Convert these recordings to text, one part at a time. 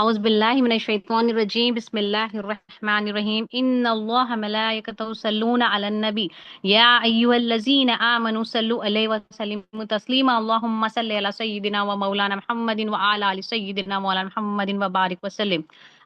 أعوذ بالله من الشيطان الرجيم بسم الله الرحمن الرحيم إن الله ملائكته يصلون على النبي يا أيها الذين آمنوا صلوا عليه وسلموا تسليما اللهم صل على سيدنا ومولانا محمد وعلى آل سيدنا مولانا محمد وبارك وسلم।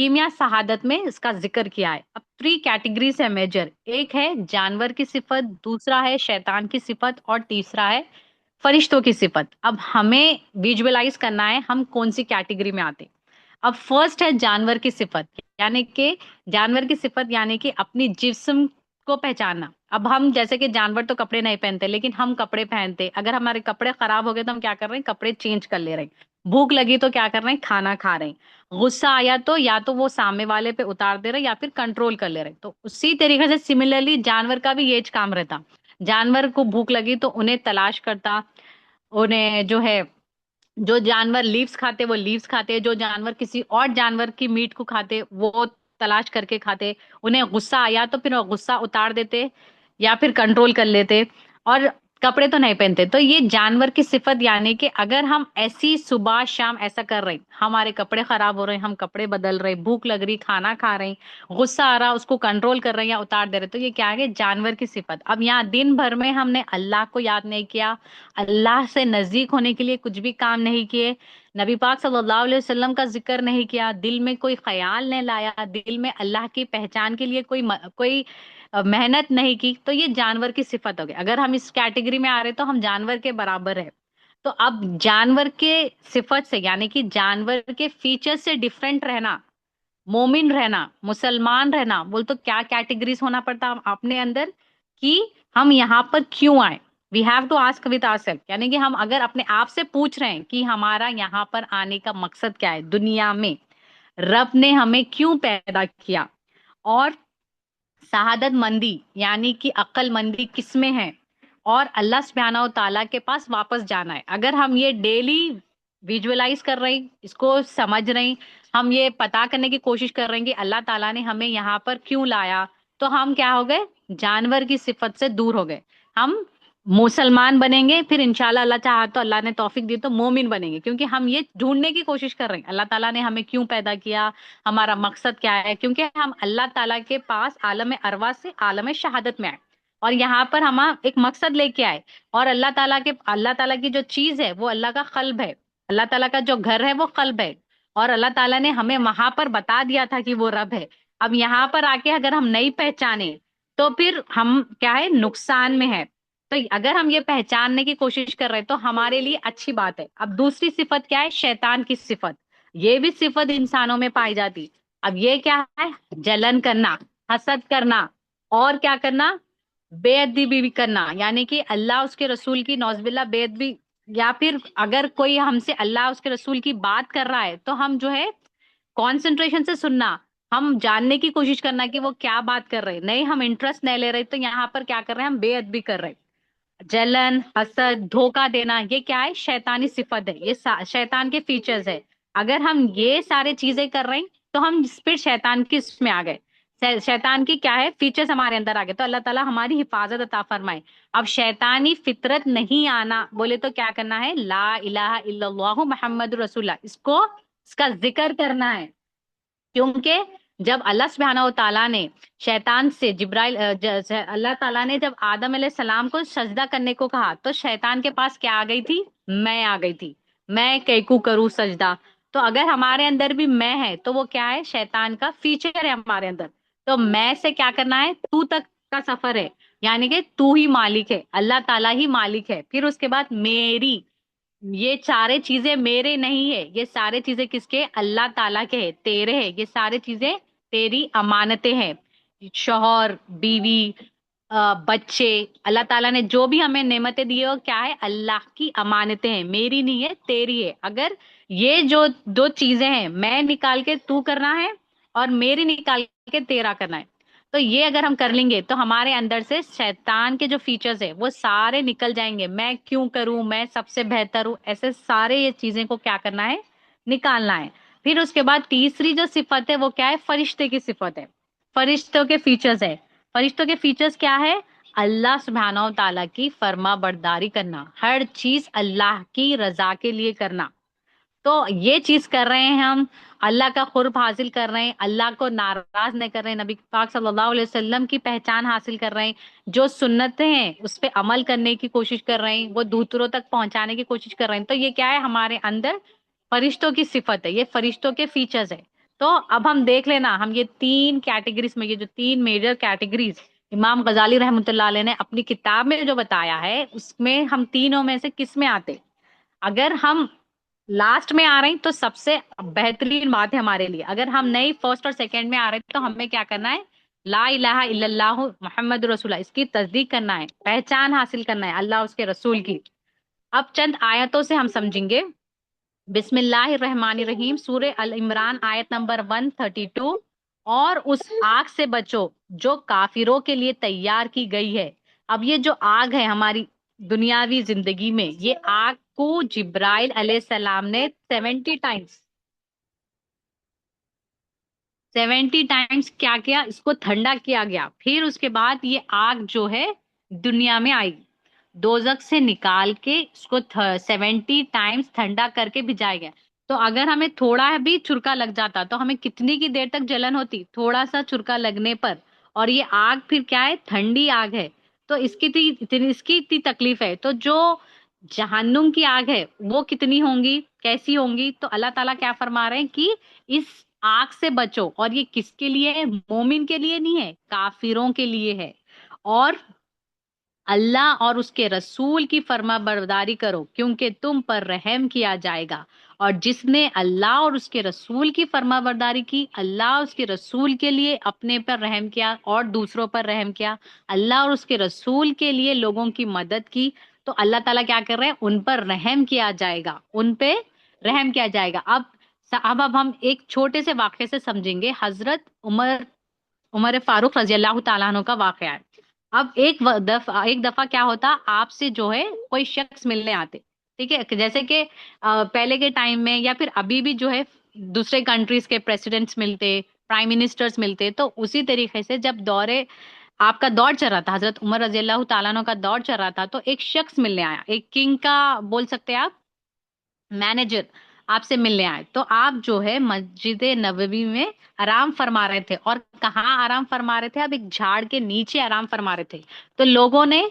کیمیا شہادت میں اس کا ذکر کیا ہے. اب 3 کیٹیگریز ہے میجر. ایک ہے جانور کی صفت، دوسرا ہے شیطان کی صفت، اور تیسرا ہے فرشتوں کی صفت. اب ہمیں ویژولائز کرنا ہے ہم کون سی کیٹیگری میں آتے. اب فرسٹ ہے جانور کی صفت، یعنی کہ جانور کی صفت یعنی کہ اپنی جسم کو پہچاننا. اب ہم جیسے کہ جانور تو کپڑے نہیں پہنتے لیکن ہم کپڑے پہنتے. اگر ہمارے کپڑے خراب ہو گئے تو ہم کیا کر رہے ہیں؟ کپڑے چینج کر لے رہے ہیں. بھوک لگی تو کیا کر رہے ہیں؟ کھانا کھا رہے ہیں. غصہ آیا تو یا تو وہ سامنے والے پہ اتار دے رہے یا پھر کنٹرول کر لے رہے. تو اسی طریقے سے سملرلی جانور کا بھی یہ کام رہتا. جانور کو بھوک لگی تو انہیں تلاش کرتا، انہیں جو ہے جو جانور لیوز کھاتے وہ لیوز کھاتے، جو جانور کسی اور جانور کی میٹ کو کھاتے وہ تلاش کر کے کھاتے. انہیں غصہ آیا تو پھر وہ غصہ اتار دیتے یا پھر کنٹرول کر لیتے، اور کپڑے تو نہیں پہنتے. تو یہ جانور کی صفت یعنی کہ اگر ہم ایسی صبح شام ایسا کر رہے ہیں، ہمارے کپڑے خراب ہو رہے ہیں، ہم کپڑے بدل رہے، بھوک لگ رہی کھانا کھا رہے ہیں، غصہ آ رہا اس کو کنٹرول کر رہے ہیں یا اتار دے رہے، تو یہ کیا ہے؟ جانور کی صفت. اب یہاں دن بھر میں ہم نے اللہ کو یاد نہیں کیا، اللہ سے نزدیک ہونے کے لیے کچھ بھی کام نہیں کیے، نبی پاک صلی اللہ علیہ وسلم کا ذکر نہیں کیا، دل میں کوئی خیال نہیں لایا، دل میں اللہ کی پہچان کے لیے کوئی محنت نہیں کی، تو یہ جانور کی صفت ہو گئی. اگر ہم اس کیٹیگری میں آ رہے تو ہم جانور کے برابر ہے. تو اب جانور کے صفت سے یعنی کہ جانور کے فیچر سے ڈفرنٹ رہنا، مومن رہنا، مسلمان رہنا، بول تو کیا کیٹیگریز ہونا پڑتا اپنے اندر کہ ہم یہاں پر کیوں آئے. We have to ask with our self, یعنی کہ ہم اگر اپنے آپ سے پوچھ رہے ہیں کہ ہمارا یہاں پر آنے کا مقصد کیا ہے، دنیا میں رب نے ہمیں کیوں پیدا کیا، اور شہادت مندی یعنی کہ عقل مندی کس میں ہے، اور اللہ سبحانہ و تعالیٰ کے پاس واپس جانا ہے. اگر ہم یہ ڈیلی ویژولائز کر رہے ہیں، اس کو سمجھ رہے ہیں، ہم یہ پتا کرنے کی کوشش کر رہے ہیں کہ اللہ تعالیٰ نے ہمیں یہاں پر کیوں لایا، تو ہم کیا ہو گئے؟ جانور کی صفت سے دور ہو گئے. ہم مسلمان بنیں گے، پھر انشاءاللہ اللہ چاہا تو اللہ نے توفیق دی تو مومن بنیں گے، کیونکہ ہم یہ ڈھونڈنے کی کوشش کر رہے ہیں اللہ تعالیٰ نے ہمیں کیوں پیدا کیا، ہمارا مقصد کیا ہے. کیونکہ ہم اللہ تعالیٰ کے پاس عالم ارواح سے عالم شہادت میں آئے، اور یہاں پر ہم ایک مقصد لے کے آئے، اور اللہ تعالیٰ کی جو چیز ہے وہ اللہ کا قلب ہے، اللہ تعالیٰ کا جو گھر ہے وہ قلب ہے، اور اللہ تعالیٰ نے ہمیں وہاں پر بتا دیا تھا کہ وہ رب ہے. اب یہاں پر آ کے اگر ہم نہیں پہچانے تو پھر ہم کیا ہے؟ نقصان میں ہے. تو اگر ہم یہ پہچاننے کی کوشش کر رہے تو ہمارے لیے اچھی بات ہے. اب دوسری صفت کیا ہے؟ شیطان کی صفت. یہ بھی صفت انسانوں میں پائی جاتی. اب یہ کیا ہے؟ جلن کرنا، حسد کرنا، اور کیا کرنا؟ بے ادبی بھی کرنا، یعنی کہ اللہ اس کے رسول کی نعوذ باللہ بے ادبی، یا پھر اگر کوئی ہم سے اللہ اس کے رسول کی بات کر رہا ہے تو ہم جو ہے کانسنٹریشن سے سننا، ہم جاننے کی کوشش کرنا کہ وہ کیا بات کر رہے، نہیں ہم انٹرسٹ نہیں لے رہے، تو یہاں پر کیا کر رہے ہیں؟ ہم بے ادبی کر رہے. جلن، حسد، دھوکہ دینا، یہ کیا ہے؟ شیطانی صفت ہے، یہ شیطان کے فیچرز ہے. اگر ہم یہ سارے چیزیں کر رہے ہیں تو ہم پھر شیطان کی اس میں آ گئے، شیطان کی کیا ہے؟ فیچرز ہمارے اندر آ گئے. تو اللہ تعالیٰ ہماری حفاظت عطا فرمائے. اب شیطانی فطرت نہیں آنا بولے تو کیا کرنا ہے؟ لا الہ الا اللہ محمد رسول اللہ، اس کا ذکر کرنا ہے. کیونکہ جب اللہ سبحانہ و تعالیٰ نے شیطان سے اللہ تعالیٰ نے جب آدم علیہ السلام کو سجدہ کرنے کو کہا تو شیطان کے پاس کیا آ گئی تھی؟ میں آ گئی تھی، میں کیکو کروں سجدہ. تو اگر ہمارے اندر بھی میں ہے تو وہ کیا ہے؟ شیطان کا فیچر ہے ہمارے اندر. تو میں سے کیا کرنا ہے؟ تو تک کا سفر ہے، یعنی کہ تو ہی مالک ہے، اللہ تعالیٰ ہی مالک ہے. پھر اس کے بعد میری، یہ سارے چیزیں میرے نہیں ہے، یہ سارے چیزیں کس کے؟ اللہ تعالیٰ کے ہے، تیرے ہے، یہ سارے چیزیں تیری امانتیں ہیں. شوہر، بیوی، بچے، اللہ تعالیٰ نے جو بھی ہمیں نعمتیں دی ہے وہ کیا ہے؟ اللہ کی امانتیں ہیں، میری نہیں ہے، تیری ہے. اگر یہ جو دو چیزیں ہیں، میں نکال کے تو کرنا ہے اور میری نکال کے تیرا کرنا ہے، تو یہ اگر ہم کر لیں گے تو ہمارے اندر سے شیطان کے جو فیچرز ہیں وہ سارے نکل جائیں گے. میں کیوں کروں، میں سب سے بہتر ہوں، ایسے سارے یہ چیزیں کو کیا کرنا ہے؟ نکالنا ہے. پھر اس کے بعد تیسری جو صفت ہے وہ کیا ہے؟ فرشتے کی صفت ہے. فرشتوں کے فیچرز ہے. فرشتوں کے فیچرز کیا ہے؟ اللہ سبحانہ و تعالیٰ کی فرما برداری کرنا، ہر چیز اللہ کی رضا کے لیے کرنا. تو یہ چیز کر رہے ہیں ہم، اللہ کا قرب حاصل کر رہے ہیں، اللہ کو ناراض نہیں کر رہے ہیں، نبی پاک صلی اللہ علیہ وسلم کی پہچان حاصل کر رہے ہیں، جو سنتیں ہیں اس پہ عمل کرنے کی کوشش کر رہے ہیں، وہ دوسروں تک پہنچانے کی کوشش کر رہے ہیں. تو یہ کیا ہے؟ ہمارے اندر فرشتوں کی صفت ہے، یہ فرشتوں کے فیچرز ہے. تو اب ہم دیکھ لینا، ہم یہ تین کیٹیگریز میں، یہ جو تین میجر کیٹیگریز امام غزالی رحمۃ اللہ علیہ نے اپنی کتاب میں جو بتایا ہے، اس میں ہم تینوں میں سے کس میں آتے؟ اگر ہم لاسٹ میں آ رہے ہیں تو سب سے بہترین بات ہے ہمارے لیے. اگر ہم نئی فرسٹ اور سیکنڈ میں آ رہے ہیں تو ہمیں کیا کرنا ہے؟ لا الہ الا اللہ محمد رسول اللہ، اس کی تصدیق کرنا ہے، پہچان حاصل کرنا ہے اللہ اس کے رسول کی. اب چند آیتوں سے ہم سمجھیں گے. بسم اللہ الرحمن الرحیم، سورہ العمران آیت نمبر 132. اور اس آگ سے بچو جو کافروں کے لیے تیار کی گئی ہے. اب یہ جو آگ ہے ہماری دنیاوی زندگی میں، یہ آگ کو جبرائیل علیہ السلام نے 70 ٹائمز کیا کیا؟ اس کو ٹھنڈا کیا گیا. پھر اس کے بعد یہ آگ جو ہے دنیا میں آئی، دوزخ سے نکال کے اس کو 70 ٹائمز ٹھنڈا کر کے بھیجایا گیا. تو اگر ہمیں تھوڑا بھی چرکا لگ جاتا تو ہمیں کتنی کی دیر تک جلن ہوتی؟ تھوڑا سا چرکا لگنے پر. اور یہ آگ پھر کیا ہے؟ ٹھنڈی آگ ہے. تو اس کی اتنی تکلیف ہے. تو جو جہنم کی آگ ہے وہ کتنی ہوں گی، کیسی ہوں گی؟ تو اللہ تعالیٰ کیا فرما رہے ہیں کہ اس آگ سے بچو. اور یہ کس کے لیے ہے؟ مومن کے لیے نہیں ہے، کافروں کے لیے ہے. اور اللہ اور اس کے رسول کی فرما برداری کرو کیونکہ تم پر رحم کیا جائے گا. اور جس نے اللہ اور اس کے رسول کی فرما برداری کی، اللہ اور اس کے رسول کے لیے اپنے پر رحم کیا اور دوسروں پر رحم کیا، اللہ اور اس کے رسول کے لیے لوگوں کی مدد کی، تو اللہ تعالیٰ کیا کر رہے ہیں؟ ان پر رحم کیا جائے گا، ان پہ رحم کیا جائے گا. اب ہم ایک چھوٹے سے واقعے سے سمجھیں گے. حضرت عمر فاروق رضی اللہ تعالیٰ عنہ کا واقعہ ہے. اب ایک دفعہ کیا ہوتا، آپ سے جو ہے کوئی شخص ملنے آتے، ٹھیک ہے، جیسے کہ پہلے کے ٹائم میں یا پھر ابھی بھی جو ہے دوسرے کنٹریز کے پریسیڈنٹس ملتے، پرائم منسٹرز ملتے. تو اسی طریقے سے جب آپ کا دور چل رہا تھا، حضرت عمر رضی اللہ تعالیٰ عنہ کا دور چل رہا تھا، تو ایک شخص ملنے آیا، ایک کنگ کا بول سکتے ہیں آپ، مینیجر آپ سے ملنے آئے. تو آپ جو ہے مسجد نبوی میں آرام فرما رہے تھے. اور کہاں آرام فرما رہے تھے؟ اب ایک جھاڑ کے نیچے آرام فرما رہے تھے. تو لوگوں نے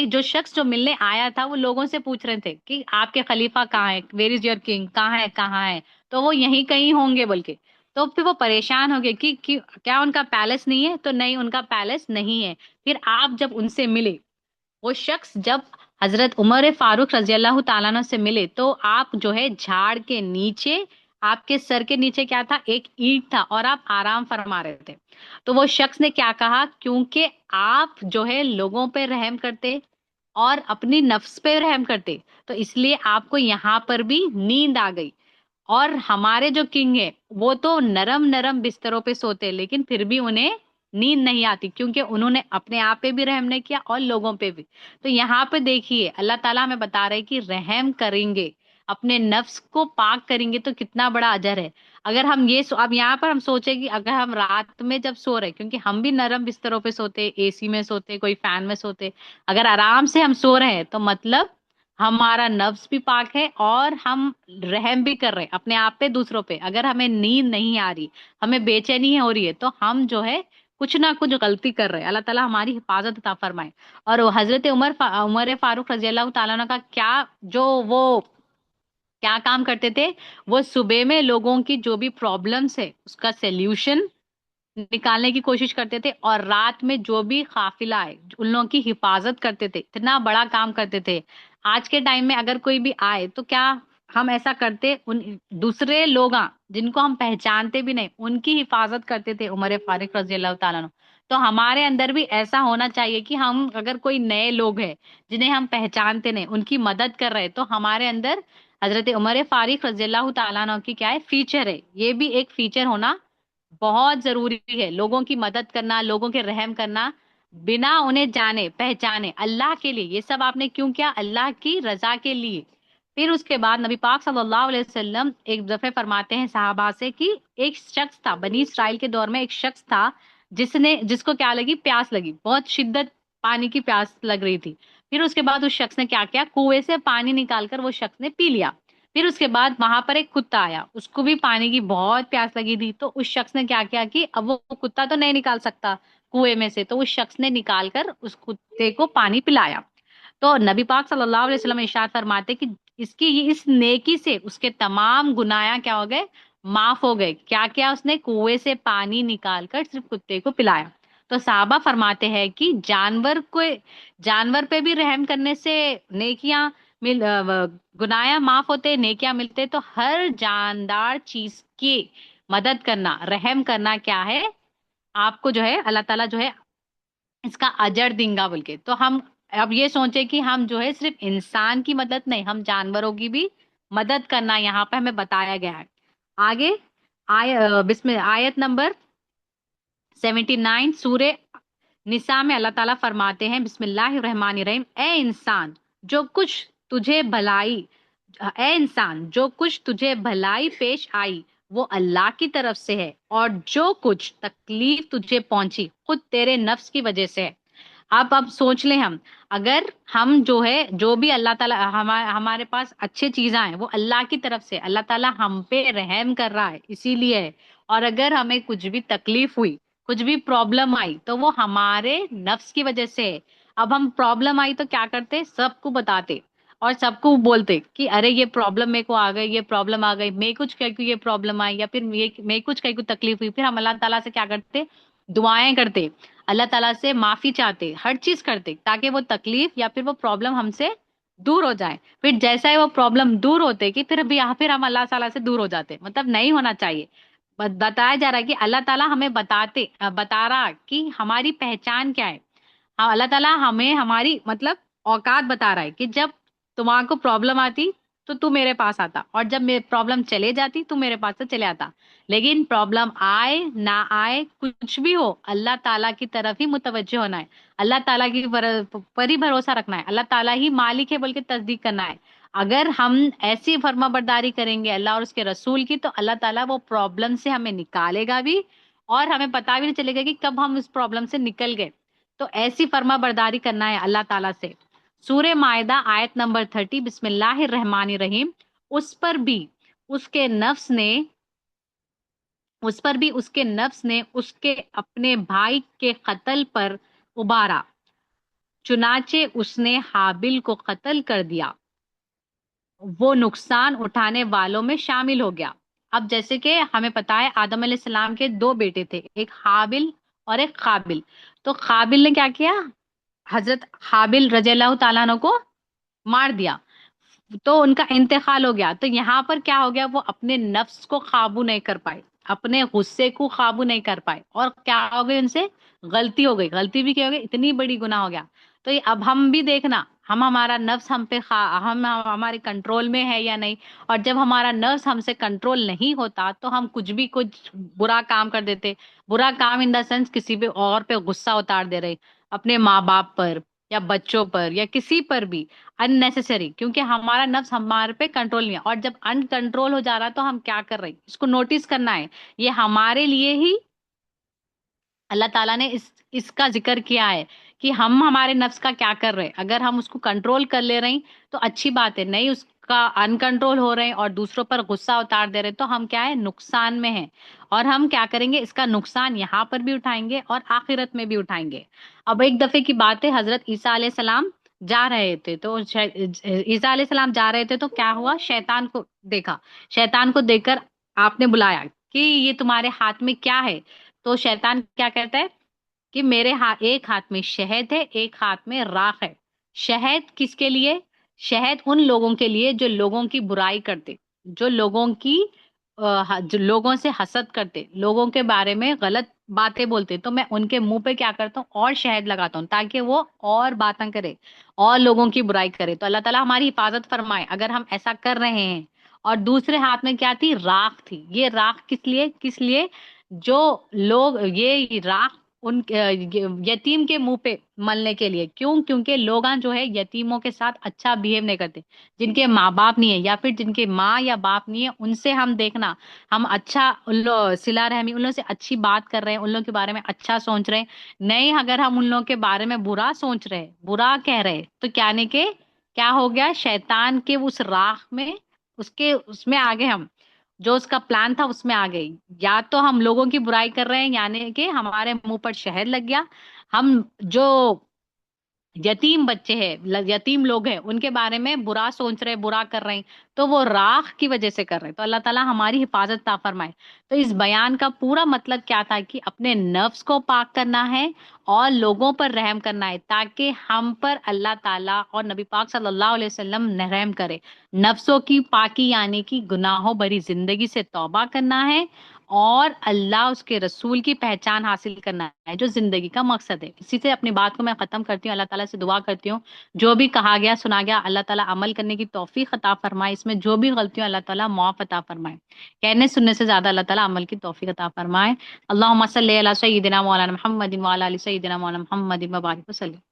جو شخص جو ملنے آیا تھا وہ لوگوں سے پوچھ رہے تھے کہ آپ کے خلیفہ کہاں ہے؟ Where is your king? کہاں ہے کہاں ہے؟ تو وہ یہیں کہیں ہوں گے بول کے. تو پھر وہ پریشان ہو گئے کہ کیا ان کا پیلس نہیں ہے؟ تو نہیں، ان کا پیلس نہیں ہے. پھر آپ جب ان سے ملے، وہ شخص جب حضرت عمر فاروق رضی اللہ تعالیٰ عنہ سے ملے، تو آپ جو ہے جھاڑ کے نیچے، آپ کے سر کے نیچے کیا تھا؟ ایک اینٹ تھا اور آپ آرام فرما رہے تھے. تو وہ شخص نے کیا کہا؟ کیونکہ آپ جو ہے لوگوں پہ رحم کرتے اور اپنی نفس پہ رحم کرتے، تو اس لیے آپ کو یہاں پر بھی نیند آ گئی. اور ہمارے جو کنگ ہے وہ تو نرم نرم بستروں پہ سوتے، لیکن پھر بھی انہیں نیند نہیں آتی کیونکہ انہوں نے اپنے آپ پہ بھی رحم نہیں کیا اور لوگوں پہ بھی. تو یہاں پہ دیکھیے اللہ تعالیٰ ہمیں بتا رہے کہ رحم کریں گے، اپنے نفس کو پاک کریں گے تو کتنا بڑا اجر ہے. اگر ہم اب یہاں پر ہم سوچیں کہ اگر ہم رات میں جب سو رہے، کیونکہ ہم بھی نرم بستروں پہ سوتے، اے سی میں سوتے، کوئی فین میں سوتے، اگر آرام سے ہم سو رہے ہیں تو مطلب ہمارا نفس بھی پاک ہے اور ہم رحم بھی کر رہے ہیں اپنے آپ پہ، دوسروں پہ. اگر ہمیں نیند نہیں آ رہی، ہمیں بے چینی ہو رہی ہے، تو ہم جو ہے کچھ نہ کچھ غلطی کر رہے ہیں. اللہ تعالیٰ ہماری حفاظت عطا فرمائے. اور وہ حضرت عمر فاروق رضی اللہ تعالیٰ عنہ کا کیا کام کرتے تھے؟ وہ صبح میں لوگوں کی جو بھی پرابلمس ہے اس کا سیلیوشن نکالنے کی کوشش کرتے تھے، اور رات میں جو بھی قافلہ ہے ان لوگوں کی حفاظت کرتے تھے. اتنا بڑا کام کرتے تھے. آج کے ٹائم میں اگر کوئی بھی آئے تو کیا ہم ایسا کرتے؟ دوسرے لوگ جن کو ہم پہچانتے بھی نہیں ان کی حفاظت کرتے تھے عمر فاروق رضی اللہ تعالیٰ عنہ. تو ہمارے اندر بھی ایسا ہونا چاہیے کہ ہم اگر کوئی نئے لوگ ہیں جنہیں ہم پہچانتے نہیں، ان کی مدد کر رہے، تو ہمارے اندر حضرت عمر فاروق رضی اللہ تعالیٰ عنہ کی کیا ہے؟ فیچر ہے. یہ بھی ایک فیچر ہونا بہت ضروری ہے، لوگوں کی مدد کرنا، لوگوں کے رحم کرنا بنا انہیں جانے پہچانے، اللہ کے لیے. یہ سب آپ نے کیوں کیا؟ اللہ کی رضا کے لیے. پھر اس کے بعد نبی پاک صلی اللہ علیہ وسلم ایک دفعہ فرماتے ہیں صحابہ سے کہ ایک شخص تھا بنی اسرائیل کے دور میں، ایک شخص تھا جس کو کیا لگی؟ پیاس لگی، بہت شدت پانی کی پیاس لگ رہی تھی. پھر اس کے بعد اس شخص نے کیا کیا؟ کنویں سے پانی نکال کر وہ شخص نے پی لیا. پھر اس کے بعد وہاں پر ایک کتا آیا، اس کو بھی پانی کی بہت پیاس لگی تھی. تو اس شخص نے کیا کیا کہ اب وہ کتا تو نہیں نکال سکتا کنویں میں سے، تو اس شخص نے نکال کر اس کتے کو پانی پلایا. تو نبی پاک صلی اللہ علیہ وسلم ارشاد فرماتے کہ اس نیکی سے اس کے تمام گناہ کیا ہو گئے؟ معاف ہو گئے. کیا کیا اس نے؟ کنویں سے پانی نکال کر صرف کتے کو پلایا. تو صحابہ فرماتے ہیں کہ جانور پہ بھی رحم کرنے سے نیکیاں گناہ معاف ہوتے، نیکیاں ملتے. تو ہر جاندار چیز کی مدد کرنا، رحم کرنا کیا ہے؟ آپ کو جو ہے اللہ تعالیٰ جو ہے اس کا اجر دیں گا بول کے. تو ہم اب یہ سوچے کہ ہم جو ہے صرف انسان کی مدد نہیں، ہم جانوروں کی بھی مدد کرنا یہاں پہ ہمیں بتایا گیا ہے. آگے بسم آیت نمبر 79 سورہ نساء میں اللہ تعالیٰ فرماتے ہیں بسم اللہ الرحمن الرحیم، اے انسان جو کچھ تجھے بھلائی پیش آئی وہ اللہ کی طرف سے ہے، اور جو کچھ تکلیف تجھے پہنچی خود تیرے نفس کی وجہ سے ہے. اب سوچ لیں ہم، اگر ہم جو ہے جو بھی اللہ تعالیٰ ہمارے پاس اچھے چیزاں ہیں وہ اللہ کی طرف سے، اللہ تعالیٰ ہم پہ رحم کر رہا ہے اسی لیے ہے. اور اگر ہمیں کچھ بھی تکلیف ہوئی، کچھ بھی پرابلم آئی تو وہ ہمارے نفس کی وجہ سے ہے. اب ہم پرابلم آئی تو کیا کرتے؟ سب کو بتاتے اور سب کو بولتے کہ ارے یہ پرابلم میرے کو آ گئی، یہ پرابلم آ گئی، میں کچھ کہ یہ پرابلم آئی، یا پھر میں کچھ کہ تکلیف ہوئی. پھر ہم اللہ تعالیٰ سے کیا کرتے؟ دعائیں کرتے، اللہ تعالیٰ سے معافی چاہتے، ہر چیز کرتے تاکہ وہ تکلیف یا پھر وہ پرابلم ہم سے دور ہو جائے. پھر جیسا ہی وہ پرابلم دور ہوتے کہ پھر ہم اللہ تعالیٰ سے دور ہو جاتے. مطلب نہیں ہونا چاہیے. بتایا جا رہا ہے کہ اللہ تعالیٰ ہمیں بتا رہا کہ ہماری پہچان کیا ہے. ہاں، اللہ تعالیٰ ہمیں ہماری مطلب اوقات بتا رہا ہے کہ جب تمہارے کو پرابلم آتی تو میرے پاس آتا، اور جب میرے پرابلم چلے جاتی تو میرے پاس سے چلے آتا. لیکن پرابلم آئے نہ آئے کچھ بھی ہو، اللہ تعالیٰ کی طرف ہی متوجہ ہونا ہے، اللہ تعالیٰ کی پر ہی بھروسہ رکھنا ہے، اللہ تعالیٰ ہی مالک ہے بول کے تصدیق کرنا ہے. اگر ہم ایسی فرما برداری کریں گے اللہ اور اس کے رسول کی تو اللہ تعالیٰ وہ پرابلم سے ہمیں نکالے گا بھی، اور ہمیں پتا بھی نہیں چلے گا کہ کب ہم اس پرابلم سے نکل گئے. تو ایسی فرما برداری کرنا ہے اللہ تعالیٰ سے. سورہ مائدہ آیت نمبر 30 بسم اللہ الرحمن الرحیم، اس پر بھی اس کے نفس نے اس کے اپنے بھائی کے قتل پر ابھارا، چنانچہ اس نے حابل کو قتل کر دیا، وہ نقصان اٹھانے والوں میں شامل ہو گیا. اب جیسے کہ ہمیں پتا ہے آدم علیہ السلام کے 2 بیٹے تھے، ایک حابل اور ایک قابل. تو قابل نے کیا کیا؟ حضرت حابل رضی اللہ تعالیٰ عنہ کو مار دیا، تو ان کا انتقال ہو گیا. تو یہاں پر کیا ہو گیا؟ وہ اپنے نفس کو قابو نہیں کر پائے، اپنے غصے کو قابو نہیں کر پائے، اور کیا ہو گئی؟ ان سے غلطی ہو گئی. غلطی بھی کیا ہو گئی؟ اتنی بڑی گناہ ہو گیا. تو اب ہم بھی دیکھنا ہمارا نفس ہم پہ ہمارے کنٹرول میں ہے یا نہیں. اور جب ہمارا نفس ہم سے کنٹرول نہیں ہوتا تو ہم کچھ برا کام کر دیتے. برا کام ان دا سینس کسی پہ اور پہ غصہ اتار دے رہے، اپنے ماں باپ پر یا بچوں پر یا کسی پر بھی ان نیسیسری، کیونکہ ہمارا نفس ہمارے پہ کنٹرول نہیں ہے. اور جب ان کنٹرول ہو جا رہا تو ہم کیا کر رہے ہیں اس کو نوٹس کرنا ہے. یہ ہمارے لیے ہی اللہ تعالیٰ نے اس کا ذکر کیا ہے کہ ہم ہمارے نفس کا کیا کر رہے ہیں. اگر ہم اس کو کنٹرول کر لے رہے ہیں تو اچھی بات ہے، نہیں اس کا ان کنٹرول ہو رہے ہیں اور دوسروں پر غصہ اتار دے رہے ہیں تو ہم کیا ہے؟ نقصان میں ہیں. اور ہم کیا کریں گے؟ اس کا نقصان یہاں پر بھی اٹھائیں گے اور آخرت میں بھی اٹھائیں گے. اب ایک دفعے کی بات ہے، حضرت عیسیٰ علیہ السلام جا رہے تھے، تو عیسیٰ علیہ السلام جا رہے تھے تو کیا ہوا؟ شیطان کو دیکھا. شیطان کو دیکھ کر آپ نے بلایا کہ یہ تمہارے ہاتھ میں کیا ہے؟ تو شیطان کیا کہتا ہے کہ میرے ایک ہاتھ میں شہد ہے، ایک ہاتھ میں راکھ ہے. شہد کس کے لیے؟ شہد ان لوگوں کے لیے جو لوگوں کی برائی کرتے، جو جو لوگوں سے حسد کرتے، لوگوں کے بارے میں غلط باتیں بولتے. تو میں ان کے منہ پہ کیا کرتا ہوں؟ اور شہد لگاتا ہوں تاکہ وہ اور باتیں کرے اور لوگوں کی برائی کرے. تو اللہ تعالیٰ ہماری حفاظت فرمائے اگر ہم ایسا کر رہے ہیں. اور دوسرے ہاتھ میں کیا تھی؟ راکھ تھی. یہ راکھ کس لیے جو لوگ یہ راکھ ان یتیم کے منہ پہ ملنے کے لیے. کیونکہ لوگ جو ہے یتیموں کے ساتھ اچھا بیہیو نہیں کرتے. جن کے ماں باپ نہیں ہے یا پھر جن کے ماں یا باپ نہیں ہے ان سے ہم دیکھنا ہم اچھا صلہ رحمی ان لوگوں سے اچھی بات کر رہے ہیں، ان لوگوں کے بارے میں اچھا سوچ رہے ہیں. نہیں، اگر ہم ان لوگوں کے بارے میں برا سوچ رہے، برا کہہ رہے تو کیا ہو گیا؟ شیطان کے اس راہ میں اس میں آگے ہم جو اس کا پلان تھا اس میں آ گئی. یا تو ہم لوگوں کی برائی کر رہے ہیں یعنی کہ ہمارے منہ پر شہد لگ گیا. ہم جو یتیم بچے ہیں، یتیم لوگ ہیں، ان کے بارے میں برا سوچ رہے، برا کر رہے ہیں، تو وہ راکھ کی وجہ سے کر رہے ہیں، تو اللہ تعالیٰ ہماری حفاظت عطا فرمائے۔ تو اس بیان کا پورا مطلب کیا تھا کہ اپنے نفس کو پاک کرنا ہے اور لوگوں پر رحم کرنا ہے، تاکہ ہم پر اللہ تعالیٰ اور نبی پاک صلی اللہ علیہ وسلم رحم کرے۔ نفسوں کی پاکی یعنی کہ گناہوں بری زندگی سے توبہ کرنا ہے، اور اللہ اس کے رسول کی پہچان حاصل کرنا ہے، جو زندگی کا مقصد ہے۔ اسی سے اپنی بات کو میں ختم کرتی ہوں، اللہ تعالیٰ سے دعا کرتی ہوں جو بھی کہا گیا سنا گیا اللہ تعالیٰ عمل کرنے کی توفیق عطا فرمائے، اس میں جو بھی غلطیوں اللہ تعالیٰ معاف عطا فرمائے، کہنے سننے سے زیادہ اللہ تعالیٰ عمل کی توفیق عطا فرمائے۔ اللہم صلی علی سیدنا مولانا محمد وعلی آل سیدنا مولانا محمد وبارک وسلم۔